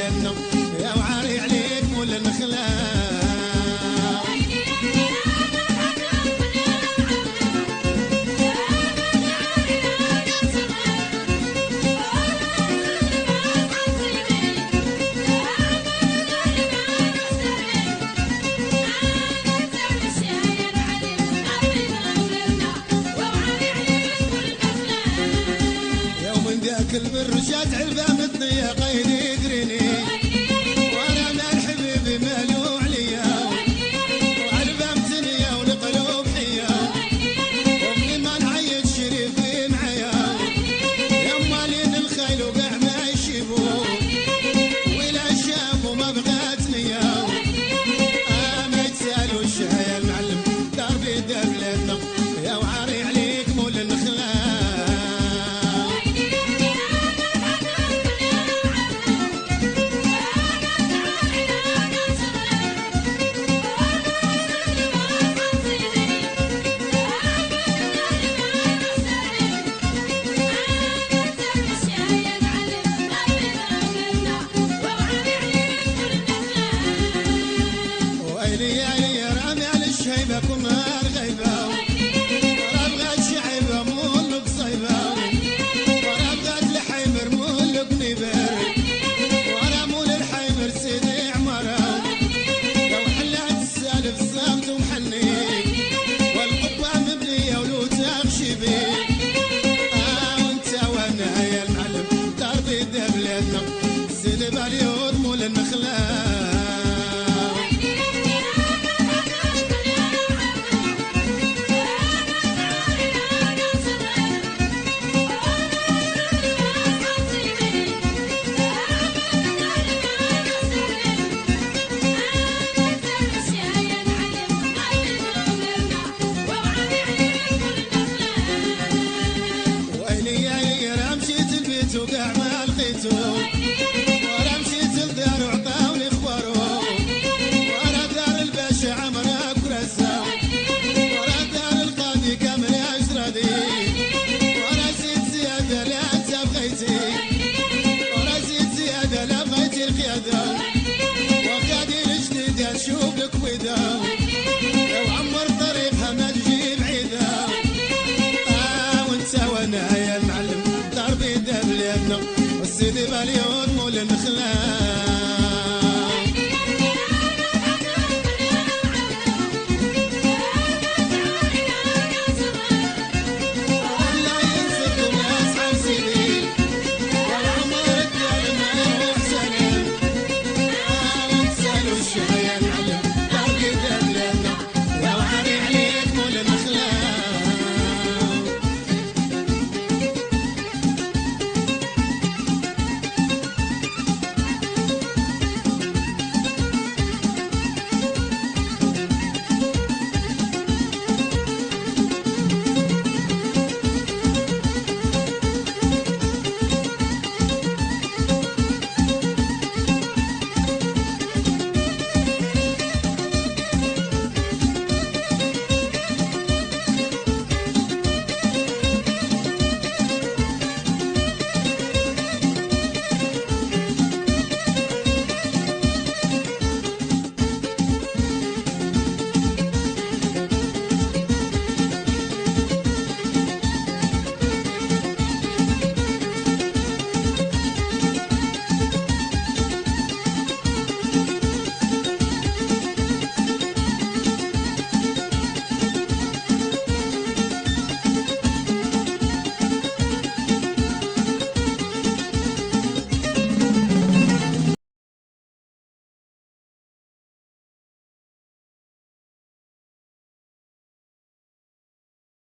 بلادنا يا وعاري عليك مول النخلة. البرشات علبة مطية قيد يدريني وانا من الحبيب مالو عليا وعلبة متنية والقلوب حية وابني ما نعيد شريفي معايا يما لين الخيل وقع ما يشيبو ولا شافوا ما بغات نية ما يتسالوا الشهاية المعلم دربي دبلتنا يا وعاري عليك مول النخلة. زين باليود مول النخلة. ويلي يا رام مشيت البيت وقع ما لقيتو ورا مشيت لدار وعطاوني اخبارو ورا دار الباشا عمرك ورسا ورا دار القاضي كامل اجردي ورا زيد زيادة لا انت بغيتي ورا زيد زيادة لا بغيتي القيادة وغادي الجديد نشوف لك ودا